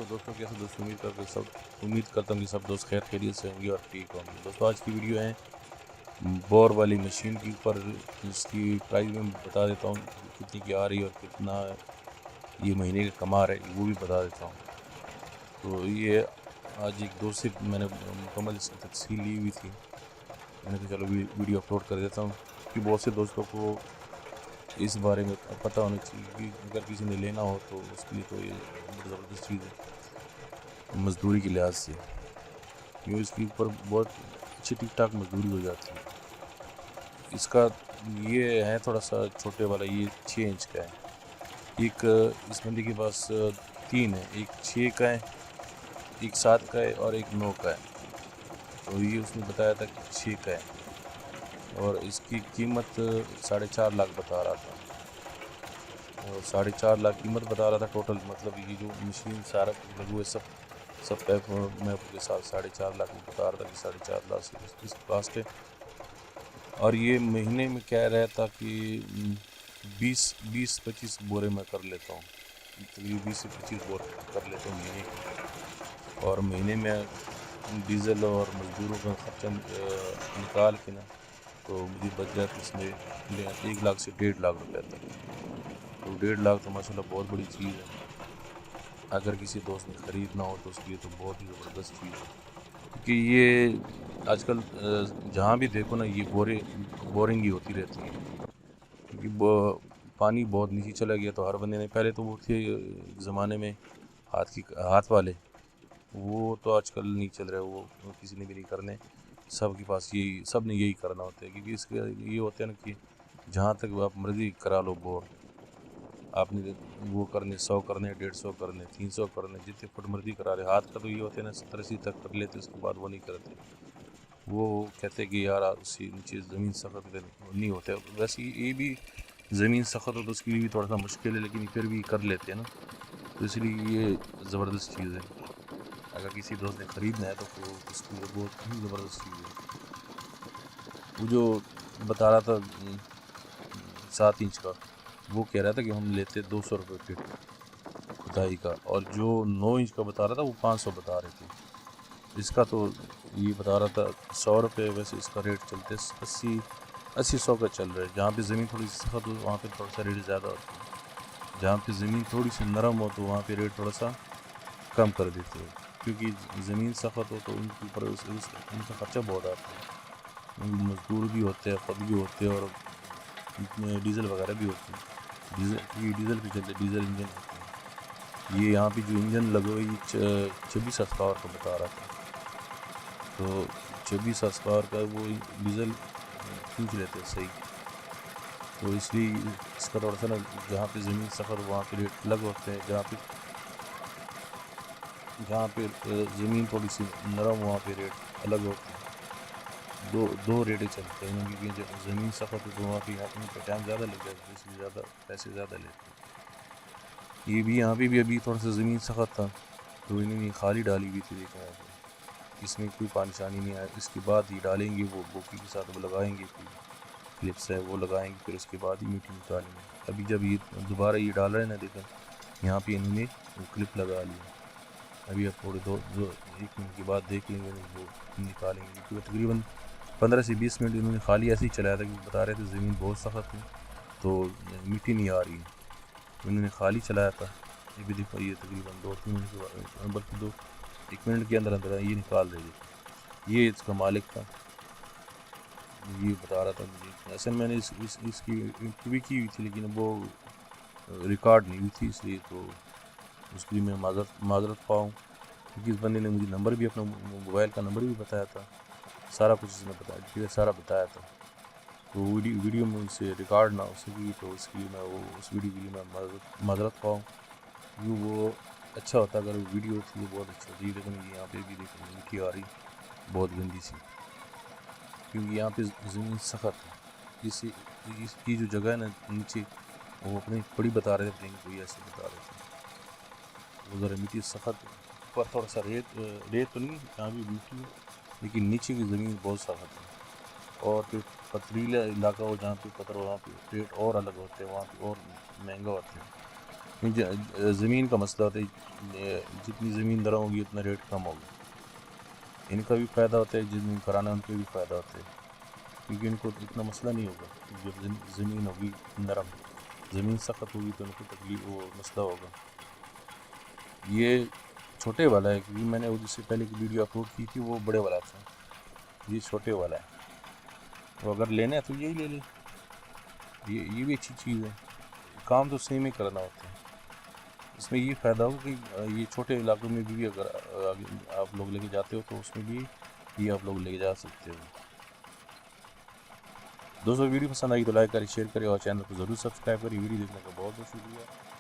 تو دوستوں کیسے دوست امید کرتا ہوں کہ سب دوست خیر خیریت سے ہوں گے اور ٹھیک ہوں گے۔ دوستوں آج کی ویڈیو ہے بور والی مشین کے اوپر، اس کی پرائز میں بتا دیتا ہوں کتنی کی آ رہی ہے اور کتنا یہ مہینے کا کما رہا ہے وہ بھی بتا دیتا ہوں۔ تو یہ آج ایک دوست سے میں نے مکمل اس کی تفصیل لی ہوئی تھی، میں نے کہا چلو ویڈیو اپلوڈ کر دیتا ہوں کہ بہت سے دوستوں کو اس بارے میں پتہ ہونا چاہیے کہ اگر کسی نے لینا ہو تو اس کے لیے تو یہ بڑی زبردست چیز ہے مزدوری کے لحاظ سے، کیوں اس کے اوپر بہت اچھی ٹھیک ٹھاک مزدوری ہو جاتی ہے۔ اس کا یہ ہے تھوڑا سا چھوٹے والا، یہ 6 انچ کا ہے، ایک اس بندے کے پاس 3 ہے، ایک 6 کا ہے، ایک 7 کا ہے اور ایک 9 کا ہے۔ تو یہ اس نے بتایا تھا کہ 6 کا ہے اور اس کی قیمت 4.5 لاکھ بتا رہا تھا، اور 4.5 لاکھ قیمت بتا رہا تھا ٹوٹل، مطلب یہ جو مشین سارا لگو ہے سب پیپ میپ کے ساتھ 4.5 لاکھ بتا رہا تھا کہ 4.5 لاکھ سے اس کی کاسٹ ہے۔ اور یہ مہینے میں کہہ رہا تھا کہ 20-25 بورے میں کر لیتا ہوں، تقریباً 20 سے 25 بور کر لیتا ہوں مہینے کے، اور مہینے میں ڈیزل اور مزدوروں کا خرچہ نکال کے نا تو مجھے بچ جاتا اس میں 1 لاکھ سے 1.5 لاکھ روپے تک۔ تو 1.5 لاکھ تو ماشاءاللہ بہت بڑی چیز ہے، اگر کسی دوست نے خریدنا ہو تو اس کے لیے تو بہت ہی زبردست چیز ہے، کیونکہ یہ آج کل جہاں بھی دیکھو نا یہ بورنگ ہی ہوتی رہتی ہے، کیونکہ پانی بہت نیچے چلا گیا۔ تو ہر بندے نے، پہلے تو وہ تھے زمانے میں ہاتھ والے، وہ تو آج کل نہیں چل رہے، وہ کسی نے بھی نہیں کرنے، سب کے پاس سب نے یہی کرنا ہوتا ہے، کیونکہ اس کا یہ ہوتا ہے نا کہ جہاں تک آپ مرضی کرا لو بور، آپ نے وہ کرنے 100 کرنے 150 کرنے 300 کرنے جتنے فٹ مرضی کرا لے۔ ہاتھ کا تو یہ ہوتے ہیں نا 70-80 تک کر لیتے، اس کے بعد وہ نہیں کرتے، وہ کہتے کہ یار اس سے نیچے زمین سخت نہیں ہوتا۔ ویسے یہ بھی زمین سخت ہو تو اس کے لیے بھی تھوڑا سا مشکل ہے، لیکن پھر بھی کر لیتے ہیں نا، تو اس لیے یہ زبردست چیز ہے۔ اگر کسی دوست نے خریدنا ہے تو اس کے لیے بہت ہی زبردست چیز ہے۔ وہ جو بتا رہا تھا 7 انچ کا، وہ کہہ رہا تھا کہ ہم لیتے 200 روپے فٹ کھدائی کا، اور جو 9 انچ کا بتا رہا تھا وہ 500 بتا رہے تھے۔ اس کا تو یہ بتا رہا تھا 100 روپے، ویسے اس کا ریٹ چلتے 80-100 کا چل رہا ہے۔ جہاں پہ زمین تھوڑی سی سخت ہو وہاں پہ تھوڑا سا ریٹ زیادہ ہوتی ہے، جہاں پہ زمین تھوڑی سی نرم ہو تو وہاں پہ ریٹ تھوڑا سا کم کر دیتے ہیں، کیونکہ زمین سخت ہو تو ان کے اوپر ان کا خرچہ بہت آتا ہے، مزدور بھی ہوتے ہیں، خود بھی ہوتے ہیں، اور ڈیزل وغیرہ بھی ہوتے ہیں، کیونکہ ڈیزل پہ چلتے، ڈیزل انجن ہوتے ہیں۔ یہ یہاں پہ جو انجن لگے ہوئے یہ 26 ہارس پاور کا بتا رہا تھا، تو 26 ہارس پاور کا وہ ڈیزل کھینچ لیتے ہیں صحیح، تو اس لیے اس کا تھوڑا سا نا جہاں پہ زمین سخت وہاں پہ ریٹ الگ ہوتے ہیں، جہاں پہ زمین تھوڑی سی نرم وہاں پہ ریٹ الگ ہوتے ہیں۔ دو ریٹیں چلتے ہیں، کیونکہ زمین سخت ہو تو وہاں پہ ان پہ ٹائم زیادہ لگ جاتا ہے، اس لیے زیادہ پیسے زیادہ لیتے ہیں۔ یہ بھی یہاں پہ بھی ابھی تھوڑا سا زمین سخت تھا تو انہوں نے خالی ڈالی ہوئی تھی، دیکھا ہے اس میں کوئی پانی شانی نہیں آیا، اس کے بعد یہ ڈالیں گے، وہ بوکی کے ساتھ وہ لگائیں گے، کوئی کلپس ہے وہ لگائیں گے، پھر اس کے بعد ہی مٹی نکالیں گے۔ ابھی جب یہ دوبارہ یہ ڈال رہے ہیں نا، دیکھیں یہاں پہ انہوں نے وہ کلپ لگا لی ہے، ابھی اب تھوڑے 1 منٹ کے بعد دیکھ لیں گے وہ نکالیں گے، کیونکہ تقریباً 15 سے 20 منٹ انہوں نے خالی ایسے ہی چلایا تھا، کیونکہ بتا رہے تھے زمین بہت سخت ہے تو مٹی نہیں آ رہی ہے، انہوں نے خالی چلایا تھا۔ یہ بھی دیکھو یہ تقریباً 2-3 منٹ کے بعد، بلکہ 1 منٹ کے اندر اندر یہ نکال رہے تھے۔ یہ اس کا مالک تھا، یہ بتا رہا تھا مجھے، اصل میں نے اس کی انٹرویو کی ہوئی تھی لیکن وہ ریکارڈ نہیں ہوئی تھی، اس لیے تو اس کے لیے میں معذرت پاؤں، کیونکہ اس بندے نے مجھے نمبر بھی، اپنا موبائل کا نمبر بھی بتایا تھا، سارا کچھ اس نے بتایا، ڈیٹیل سارا بتایا تھا، تو ویڈیو میں اس سے ریکارڈ نہ ہو سکی، تو اس کے لیے میں اس ویڈیو کے لیے میں معذرت پاؤں، کیونکہ وہ اچھا ہوتا اگر ویڈیو ہوتی تو بہت اچھا ہوتا۔ یہ دیکھیں یہاں پہ بھی دیکھیں مٹی آ رہی بہت گندی سی، کیونکہ یہاں پہ زمین سخت ہے، اس کی جو جگہ ہے نا نیچے، وہ اپنی بڑی بتا رہے تھے، کوئی ایسے بتا رہے تھے، وہ ذرا مٹی سخت ہے، اوپر تھوڑا سا ریت تو نہیں، یہاں بھی مٹی ہے لیکن نیچے کی زمین بہت سخت ہے، اور پھر پتھریلا علاقہ ہو جہاں پہ پتھر، وہاں پہ ریٹ اور الگ ہوتے ہیں، وہاں پہ اور مہنگا ہوتے ہیں۔ زمین کا مسئلہ ہوتا ہے، جتنی زمین درا ہوگی اتنا ریٹ کم ہوگا، ان کا بھی فائدہ ہوتا ہے، جن کرانا ہے ان کا بھی فائدہ ہوتا ہے، کیونکہ ان کو اتنا مسئلہ نہیں ہوگا جب زمین ہوگی نرم، زمین سخت ہوگی تو ان کو تکلیف وہ مسئلہ ہوگا۔ یہ چھوٹے والا ہے، کیونکہ میں نے اس سے پہلے کی ویڈیو اپلوڈ کی تھی وہ بڑے والا تھا، یہ چھوٹے والا ہے، تو اگر لینا ہے تو یہی لے لیں، یہ بھی اچھی چیز ہے، کام تو سیم ہی کرنا ہوتا ہے۔ اس میں یہ فائدہ ہوگا کہ یہ چھوٹے علاقوں میں بھی اگر آپ لوگ لے کے جاتے ہو تو اس میں بھی یہ آپ لوگ لے کے جا سکتے ہو۔ دوستو ویڈیو پسند آئی تو لائک کریں، شیئر کریں اور چینل کو ضرور سبسکرائب کریں۔ ویڈیو دیکھنے کا بہت بہت شکریہ۔